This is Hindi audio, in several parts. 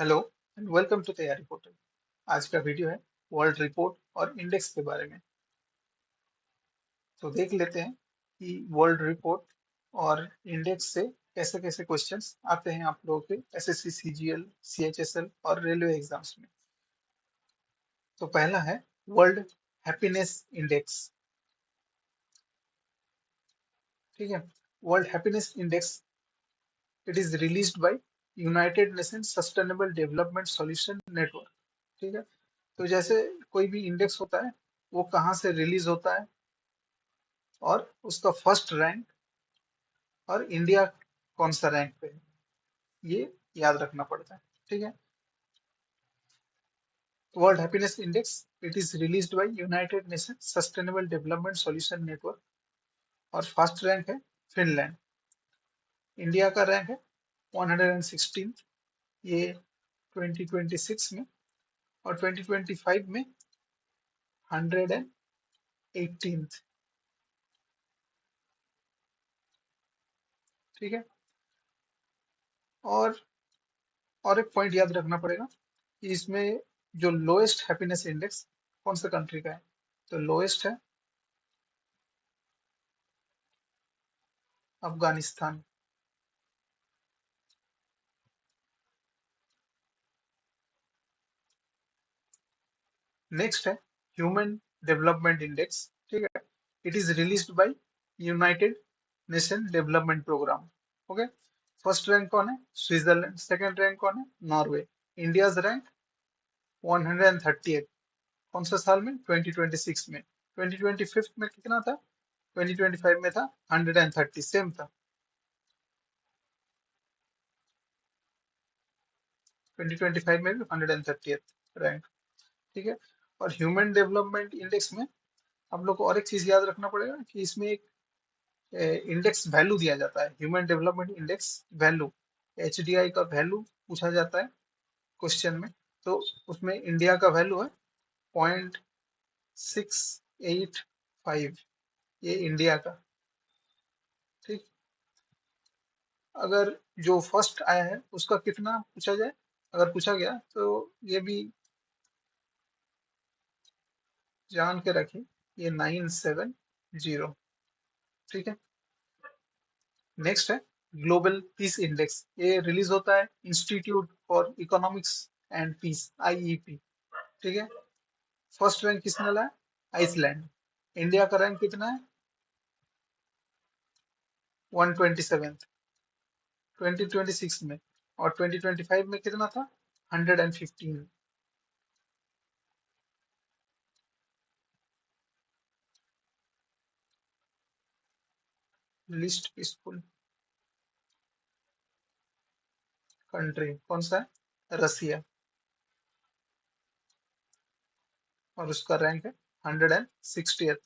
हेलो एंड वेलकम टू तैयारी पोर्टल। आज का वीडियो है वर्ल्ड रिपोर्ट और इंडेक्स के बारे में। तो देख लेते हैं कि वर्ल्ड रिपोर्ट और इंडेक्स से कैसे कैसे क्वेश्चंस आते हैं आप लोगों के एसएससी, सीजीएल, सीएचएसएल और रेलवे एग्जाम्स में। तो पहला है वर्ल्ड हैप्पीनेस इंडेक्स। ठीक है, world happiness index it is released by United nation sustainable development solution network. ठीक है, तो जैसे कोई भी इंडेक्स होता है वो कहाँ से रिलीज होता है और उसका फर्स्ट रैंक और इंडिया कौन सा रैंक पे है, ये याद रखना पड़ता है। ठीक है, world happiness index it is released by United nation sustainable development solution network और फर्स्ट रैंक है फिनलैंड। इंडिया का रैंक है 116, ये 2026 में, और 2025 में 118। ठीक है, और और एक पॉइंट याद रखना पड़ेगा कि इसमें जो लोएस्ट हैप्पीनेस इंडेक्स कौन सा कंट्री का है, तो लोएस्ट है अफगानिस्तान। नेक्स्ट है ह्यूमन डेवलपमेंट इंडेक्स। ठीक है, it is released by United Nation Development Programme. Okay, first rank कौन है, स्विट्जरलैंड। सेकंड रैंक कौन है, नॉर्वे। India's rank 138। कौन सा साल में, 2026 में। 2025 में कितना था, 2025 में था 130, सेम था। 2025 में भी 130 रैंक। ठीक है, और ह्यूमन डेवलपमेंट इंडेक्स में हम लोग को और एक चीज याद रखना पड़ेगा कि इसमें एक इंडेक्स वैल्यू दिया जाता है, human development index value, HDI का वैल्यू पूछा जाता है क्वेश्चन में। तो उसमें इंडिया का वैल्यू है 0.685, ये इंडिया का। ठीक, अगर जो फर्स्ट आया है उसका कितना पूछा जाए, अगर पूछा गया तो ये भी जान के रखिए, ये 970। ठीक है, नेक्स्ट है ग्लोबल पीस इंडेक्स। ये रिलीज होता है institute for economics and peace, IEP. ठीक है, फर्स्ट रैंक किसने लाया, आइसलैंड। इंडिया का रैंक कितना है, 127 2026 में, और 2025 में कितना था, 115। लिस्ट पीसफुल कंट्री कौन सा है, रसिया, और उसका रैंक है 160।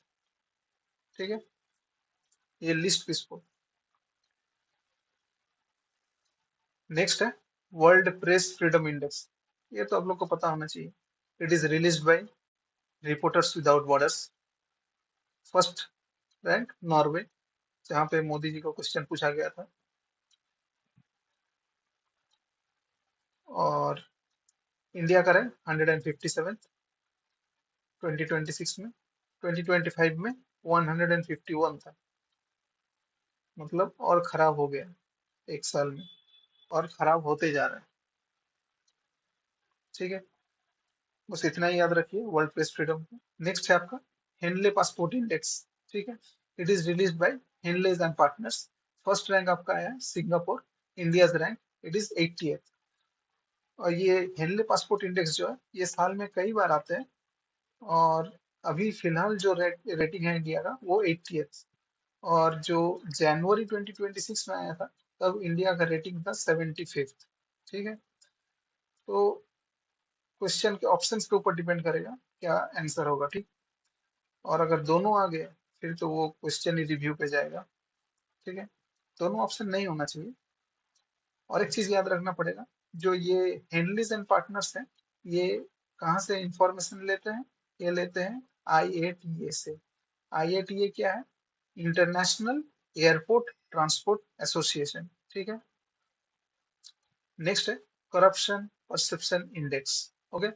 ठीक है, ये लिस्ट पीसफुल। नेक्स्ट है वर्ल्ड प्रेस फ्रीडम इंडेक्स। ये तो आप लोग को पता होना चाहिए। It is released bye reporters without borders. First rank Norway, जहाँ पे मोदी जी को क्वेश्चन पूछा गया था। और इंडिया का रैंक 157 2026 में। 2025 में 151 था, मतलब और खराब हो गया एक साल में, और खराब होते जा रहा है। ठीक है, बस इतना ही याद रखिए वर्ल्ड प्रेस फ्रीडम को। नेक्स्ट है आपका हेनले पासपोर्ट इंडेक्स। ठीक है, it is release by Henle's and partners. First rank आपका आया है Singapore. India's rank it is 80th। और ये हेनले पासपोर्ट इंडेक्स जो है ये साल में कई बार आते हैं, और अभी फिलहाल जो रेटिंग है इंडिया का वो 80th। और जो जनवरी 2026 में आया था तब इंडिया का रेटिंग था 75th। ठीक है, तो क्वेश्चन के ऑप्शंस के ऊपर डिपेंड करेगा क्या आंसर होगा। ठीक, और अगर दोनों आ गए फिर तो वो क्वेश्चन ही रिव्यू पे जाएगा। ठीक है, दोनों ऑप्शन नहीं होना चाहिए। और एक चीज याद रखना पड़ेगा, जो ये हेनलीज एंड पार्टनर्स हैं, ये कहाँ से इंफॉर्मेशन लेते हैं, ये लेते हैं आईएटीए से। आईएटीए क्या है, इंटरनेशनल एयरपोर्ट ट्रांसपोर्ट एसोसिएशन। ठीक है, नेक्स्ट है corruption perception index. Okay,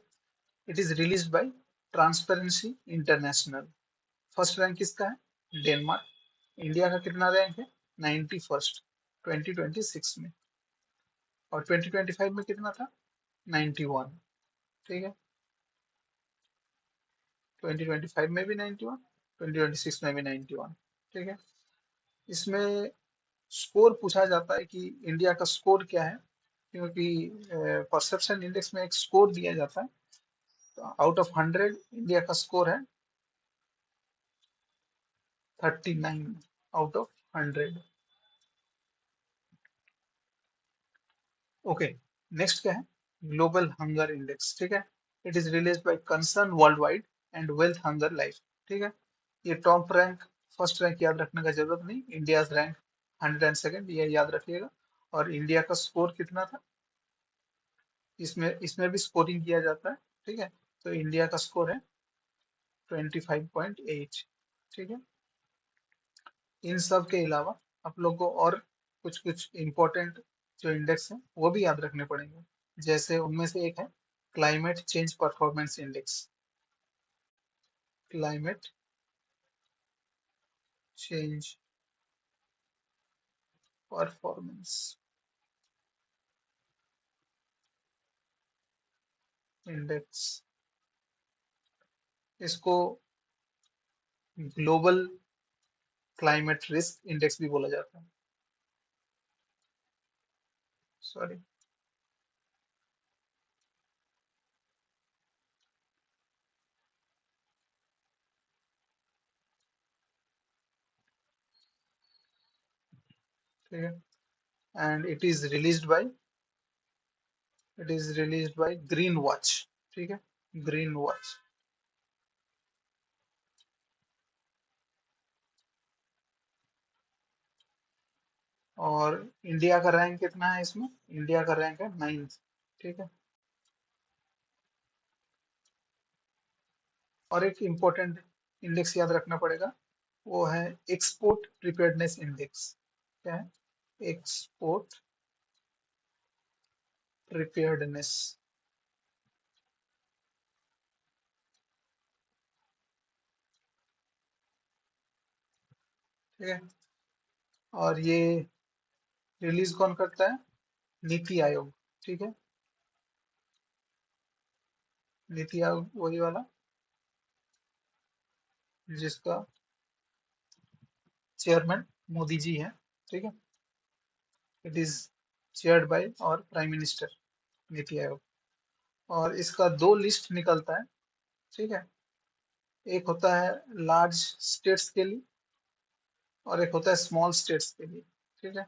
it is released by transparency international. First rank किसका है? डेनमार्क। इंडिया का कितना रैंक है? 91st 2026 में। और 2025 में कितना था? 91। ठीक है, 2025 में भी 91, 2026 में भी 91। ठीक है, इसमें स्कोर पूछा जाता है कि इंडिया का स्कोर क्या है, क्योंकि परसेप्शन इंडेक्स में एक स्कोर दिया जाता है। तो आउट ऑफ 100 इंडिया का स्कोर है 39 आउट ऑफ 100। ओके, नेक्स्ट क्या है? Global hunger index. ठीक है, it is release by concern world wide and wealth hunger life. ठीक है, ये टॉप रैंक, फर्स्ट रैंक याद रखने का जरूरत नहीं, इंडिया रैंक 102nd, ये याद रखिएगा। और इंडिया का स्कोर कितना था? इसमें भी स्कोरिंग किया जाता है। ठीक है, तो इंडिया का स्कोर है 25.8। ठीक है, इन सब के अलावा आप लोग को और कुछ कुछ इम्पोर्टेंट जो इंडेक्स हैं वो भी याद रखने पड़ेंगे। जैसे उनमें से एक है climate change performance index. Climate change performance index, इसको ग्लोबल क्लाइमेट रिस्क इंडेक्स भी बोला जाता है। सॉरी, ठीक है, and it is released by green watch. ठीक है, ग्रीन वॉच। और इंडिया का रैंक कितना है इसमें? इंडिया का रैंक है 9th। ठीक है, और एक इम्पोर्टेंट इंडेक्स याद रखना पड़ेगा, वो है एक्सपोर्ट प्रिपेयर्डनेस इंडेक्स। क्या है? Export preparedness. ठीक है, और ये रिलीज कौन करता है? नीति आयोग। ठीक है, नीति आयोग वही वाला जिसका चेयरमैन मोदी जी है। ठीक है, इट इज चेयर्ड बाय और प्राइम मिनिस्टर, नीति आयोग। और इसका दो लिस्ट निकलता है। ठीक है, एक होता है लार्ज स्टेट्स के लिए और एक होता है स्मॉल स्टेट्स के लिए। ठीक है,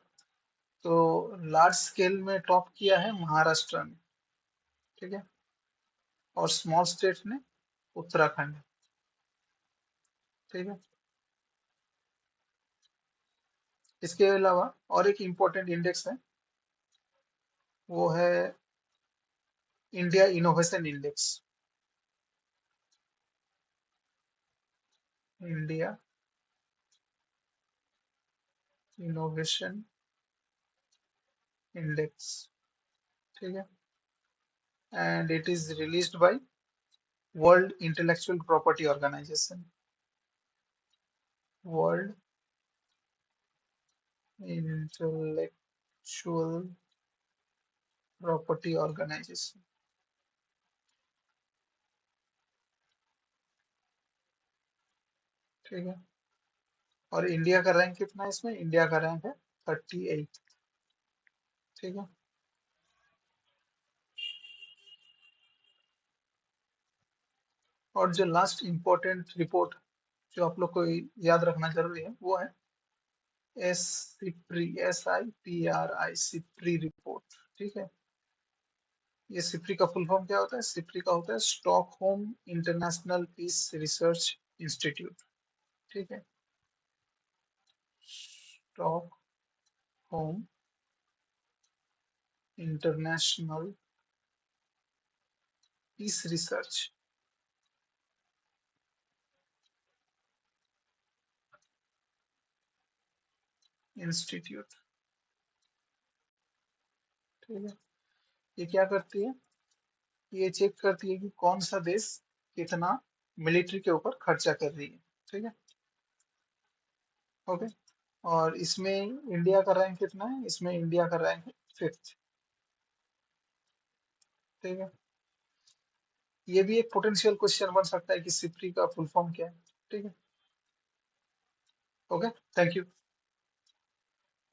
तो लार्ज स्केल में टॉप किया है महाराष्ट्र ने। ठीक है, और स्मॉल स्टेट ने उत्तराखंड। ठीक है, इसके अलावा और एक इम्पोर्टेंट इंडेक्स है, वो है India innovation index. India innovation index. ठीक है, and it is released by World Intellectual Property Organization. World Intellectual Property Organization. ठीक है, और इंडिया का रैंक कितना है इसमें? इंडिया का रैंक है 38। ठीक है, और जो लास्ट इंपॉर्टेंट रिपोर्ट जो आप लोग को याद रखना जरूरी है, वो है SIPRI रिपोर्ट। ठीक है, ये सिप्री का फुल फॉर्म क्या होता है? सिप्री का होता है Stockholm International Peace Research Institute. ठीक है, Stockholm International Peace Research Institute. ठीक है, ये क्या करती है? ये चेक करती है कि कौन सा देश कितना मिलिट्री के ऊपर खर्चा कर रही है। ठीक है। ओके। और इसमें इंडिया का रैंक कितना है? इसमें इंडिया का रैंक है 5th। ठीक है। ये भी एक पोटेंशियल क्वेश्चन बन सकता है कि सिप्री का फुल फॉर्म क्या है। ठीक है। ओके। Thank you.